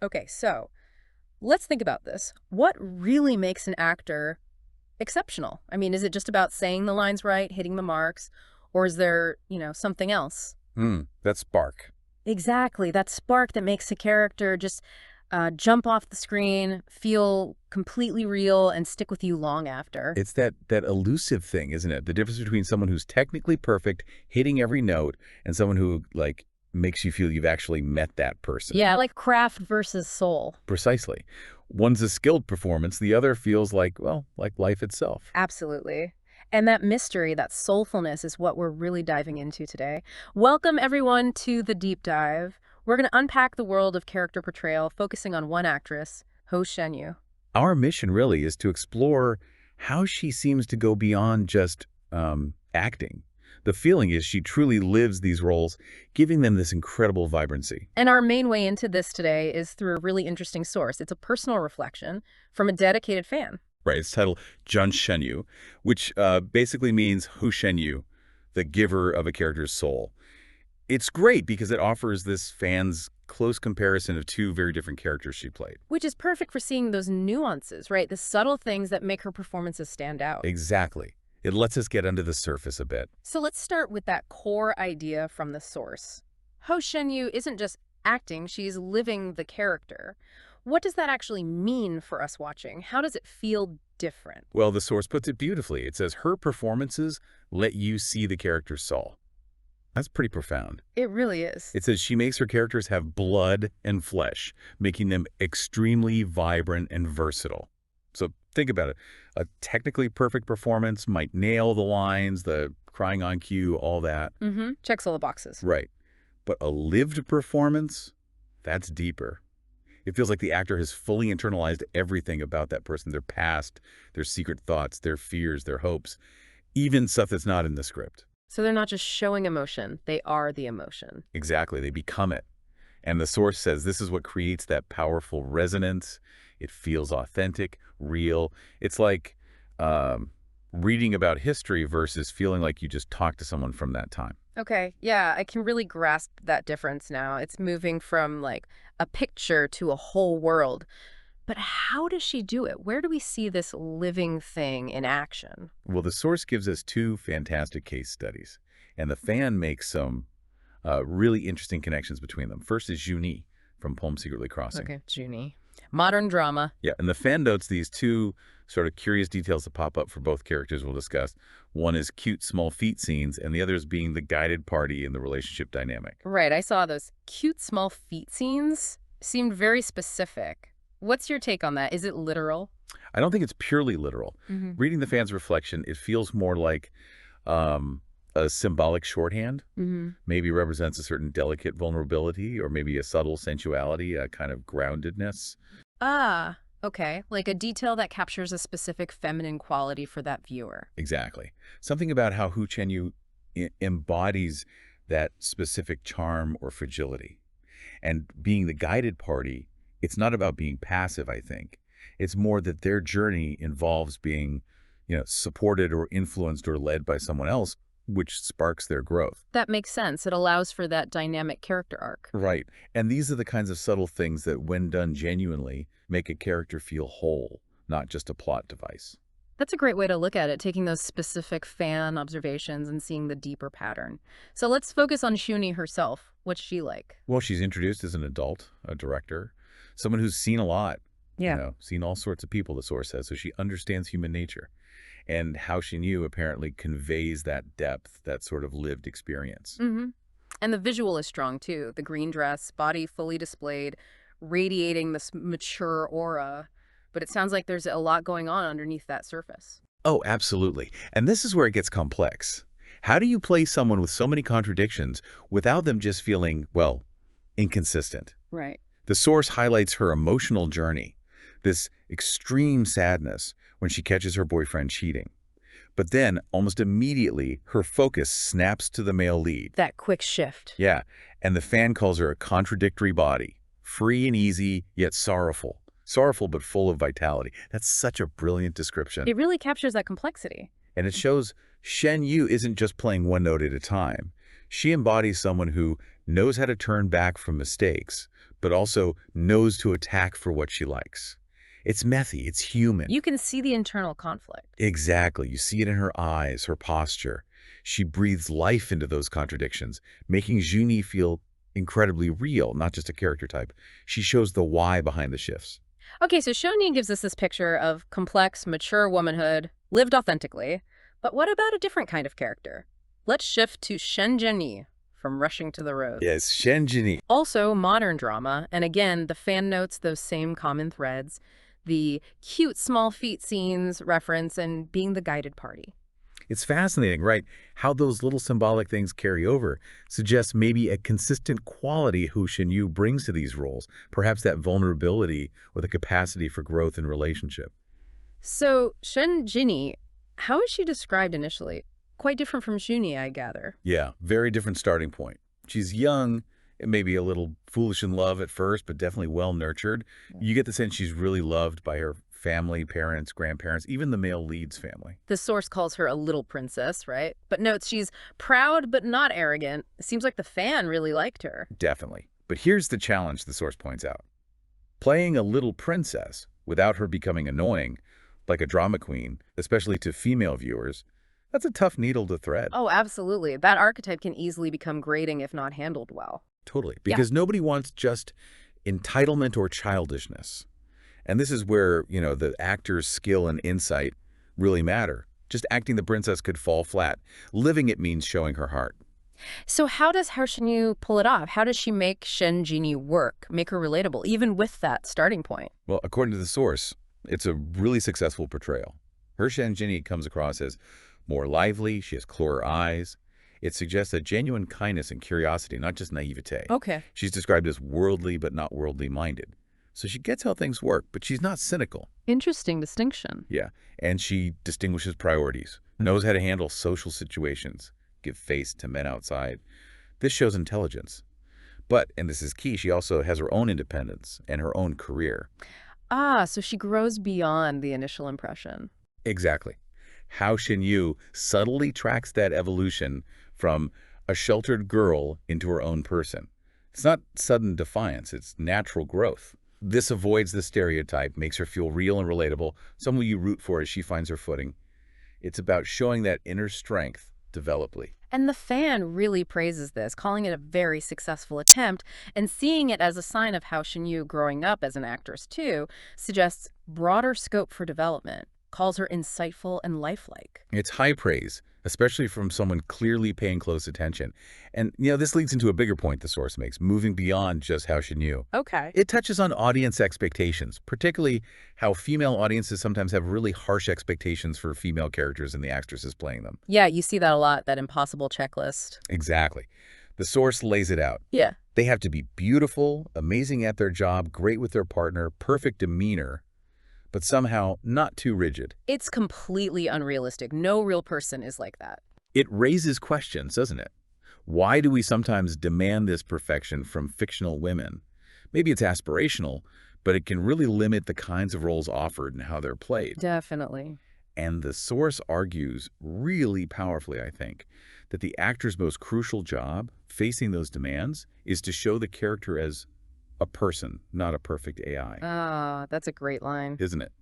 Okay, so let's think about this. What really makes an actor exceptional? I mean, is it just about saying the lines right, hitting the marks, or is there, something else? That spark. Exactly, that spark that makes a character just jump off the screen, feel completely real, and stick with you long after. It's that elusive thing, isn't it? The difference between someone who's technically perfect, hitting every note, and someone who, like, makes you feel you've actually met that person. Yeah, like craft versus soul. Precisely. One's a skilled performance, the other feels like, well, like life itself. Absolutely. And that mystery, that soulfulness is what we're really diving into today. Welcome, everyone, to the deep dive. We're going to unpack the world of character portrayal, focusing on one actress, Ho Shenyu. Our mission really is to explore how she seems to go beyond just acting. The feeling is she truly lives these roles, giving them this incredible vibrancy. And our main way into this today is through a really interesting source. It's a personal reflection from a dedicated fan. Right, it's titled Jun Shenyu, which basically means Hu Shenyu, the giver of a character's soul. It's great because it offers this fan's close comparison of two very different characters she played. Which is perfect for seeing those nuances, right? The subtle things that make her performances stand out. Exactly. It lets us get under the surface a bit. So let's start with that core idea from the source. Ho Shenyu isn't just acting, she's living the character. What does that actually mean for us watching? How does it feel different? Well, the source puts it beautifully. It says her performances let you see the character's soul. That's pretty profound. It really is. It says she makes her characters have blood and flesh, making them extremely vibrant and versatile. So think about it. A technically perfect performance might nail the lines, the crying on cue, all that. Checks all the boxes. Right. But a lived performance, that's deeper. It feels like the actor has fully internalized everything about that person, their past, their secret thoughts, their fears, their hopes, even stuff that's not in the script. So they're not just showing emotion, they are the emotion. Exactly. They become it. And the source says this is what creates that powerful resonance. It feels authentic, real. It's like reading about history versus feeling like you just talked to someone from that time. Okay, yeah, I can really grasp that difference now. It's moving from like a picture to a whole world. But how does she do it? Where do we see this living thing in action? Well, the source gives us two fantastic case studies, and the fan makes some really interesting connections between them. First is Juni from Poem Secretly Crossing. Okay, Junie. Modern drama. Yeah, and the fan notes these two sort of curious details that pop up for both characters we'll discuss. One is cute small feet scenes, and the other is being the guided party in the relationship dynamic. Right, I saw those cute small feet scenes. Seemed very specific. What's your take on that? Is it literal? I don't think it's purely literal. Reading the fan's reflection, it feels more like a symbolic shorthand. Maybe represents a certain delicate vulnerability or maybe a subtle sensuality, a kind of groundedness. Ah, okay. Like a detail that captures a specific feminine quality for that viewer. Exactly. Something about how Hu Chenyu embodies that specific charm or fragility. And being the guided party, it's not about being passive, I think. It's more that their journey involves being, supported or influenced or led by someone else, which sparks their growth. That makes sense. It allows for that dynamic character arc. Right. And these are the kinds of subtle things that, when done genuinely, make a character feel whole, not just a plot device. That's a great way to look at it, taking those specific fan observations and seeing the deeper pattern. So let's focus on Shuni herself. What's she like? Well, she's introduced as an adult, a director, someone who's seen a lot, seen all sorts of people, the source says, so she understands human nature. And how she knew apparently conveys that depth, that sort of lived experience. And the visual is strong, too. The green dress, body fully displayed, radiating this mature aura. But it sounds like there's a lot going on underneath that surface. Oh, absolutely. And this is where it gets complex. How do you play someone with so many contradictions without them just feeling, well, inconsistent? Right. The source highlights her emotional journey, this extreme sadness when she catches her boyfriend cheating. But then, almost immediately, her focus snaps to the male lead. That quick shift. Yeah, and the fan calls her a contradictory body, free and easy, yet sorrowful. Sorrowful but full of vitality. That's such a brilliant description. It really captures that complexity. And it shows Shen Yu isn't just playing one note at a time. She embodies someone who knows how to turn back from mistakes, but also knows to attack for what she likes. It's messy, it's human. You can see the internal conflict. Exactly. You see it in her eyes, her posture. She breathes life into those contradictions, making Junie feel incredibly real, not just a character type. She shows the why behind the shifts. Okay, so Shonin gives us this picture of complex, mature womanhood, lived authentically. But what about a different kind of character? Let's shift to Shenjiani from Rushing to the Road. Yes, Shenjini. Also, modern drama, and again, the fan notes those same common threads, the cute small feet scenes reference and being the guided party. It's fascinating, right? How those little symbolic things carry over suggests maybe a consistent quality Hu Xinyu brings to these roles, perhaps that vulnerability or the capacity for growth in relationship. So, Shenjini, how is she described initially? Quite different from Junie, I gather. Yeah, very different starting point. She's young, and maybe a little foolish in love at first, but definitely well-nurtured. You get the sense she's really loved by her family, parents, grandparents, even the male lead's family. The source calls her a little princess, right? But notes she's proud but not arrogant. Seems like the fan really liked her. Definitely. But here's the challenge the source points out. Playing a little princess without her becoming annoying, like a drama queen, especially to female viewers, that's a tough needle to thread. Oh, absolutely. That archetype can easily become grating if not handled well. Totally. Yeah. Because nobody wants just entitlement or childishness. And this is where, the actor's skill and insight really matter. Just acting the princess could fall flat. Living it means showing her heart. So how does Harshenyu pull it off? How does she make Shenjini work, make her relatable, even with that starting point? Well, according to the source, it's a really successful portrayal. Her Shenjini comes across as more lively, she has clearer eyes. It suggests a genuine kindness and curiosity, not just naivete. Okay. She's described as worldly but not worldly minded. So she gets how things work, but she's not cynical. Interesting distinction. Yeah, and she distinguishes priorities, knows how to handle social situations, give face to men outside. This shows intelligence. But, and this is key, she also has her own independence and her own career. Ah, so she grows beyond the initial impression. Exactly. How Xinyu subtly tracks that evolution from a sheltered girl into her own person. It's not sudden defiance, it's natural growth. This avoids the stereotype, makes her feel real and relatable, someone you root for as she finds her footing. It's about showing that inner strength developly. And the fan really praises this, calling it a very successful attempt, and seeing it as a sign of how Shinyu growing up as an actress too suggests broader scope for development, calls her insightful and lifelike. It's high praise, especially from someone clearly paying close attention. And, this leads into a bigger point the source makes, moving beyond just how she knew. Okay. It touches on audience expectations, particularly how female audiences sometimes have really harsh expectations for female characters and the actresses playing them. Yeah, you see that a lot, that impossible checklist. Exactly. The source lays it out. Yeah. They have to be beautiful, amazing at their job, great with their partner, perfect demeanor, but somehow not too rigid. It's completely unrealistic. No real person is like that. It raises questions, doesn't it? Why do we sometimes demand this perfection from fictional women? Maybe it's aspirational, but it can really limit the kinds of roles offered and how they're played. Definitely. And the source argues really powerfully, I think, that the actor's most crucial job, facing those demands, is to show the character as a person, not a perfect AI. Ah, that's a great line. Isn't it?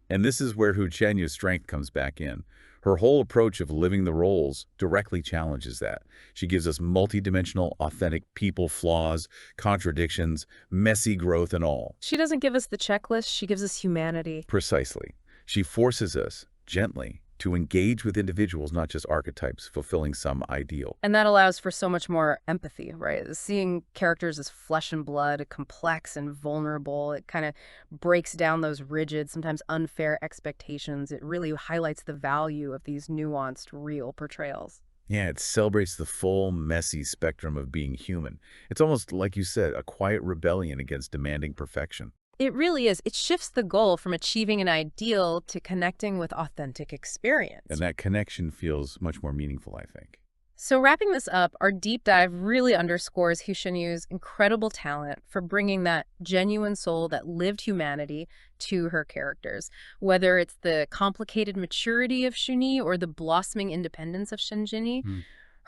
And this is where Hu Chenyu's strength comes back in. Her whole approach of living the roles directly challenges that. She gives us multidimensional, authentic people, flaws, contradictions, messy growth and all. She doesn't give us the checklist, she gives us humanity. Precisely. She forces us, gently, to engage with individuals, not just archetypes, fulfilling some ideal. And that allows for so much more empathy, right? Seeing characters as flesh and blood, complex and vulnerable, it kind of breaks down those rigid, sometimes unfair expectations. It really highlights the value of these nuanced, real portrayals. Yeah, it celebrates the full, messy spectrum of being human. It's almost, like you said, a quiet rebellion against demanding perfection. It really is. It shifts the goal from achieving an ideal to connecting with authentic experience. And that connection feels much more meaningful, I think. So wrapping this up, our deep dive really underscores Hu Xinyu's incredible talent for bringing that genuine soul, that lived humanity to her characters. Whether it's the complicated maturity of Shuni or the blossoming independence of Shenjini,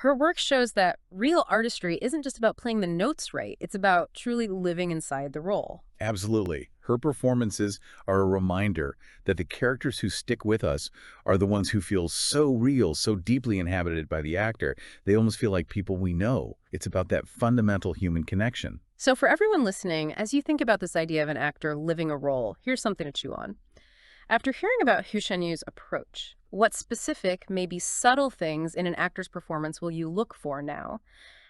Her work shows that real artistry isn't just about playing the notes right, it's about truly living inside the role. Absolutely. Her performances are a reminder that the characters who stick with us are the ones who feel so real, so deeply inhabited by the actor. They almost feel like people we know. It's about that fundamental human connection. So, for everyone listening, as you think about this idea of an actor living a role, here's something to chew on. After hearing about Hu Shenyu's approach, what specific, maybe subtle things in an actor's performance will you look for now?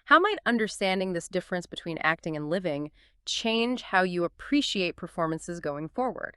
How might understanding this difference between acting and living change how you appreciate performances going forward?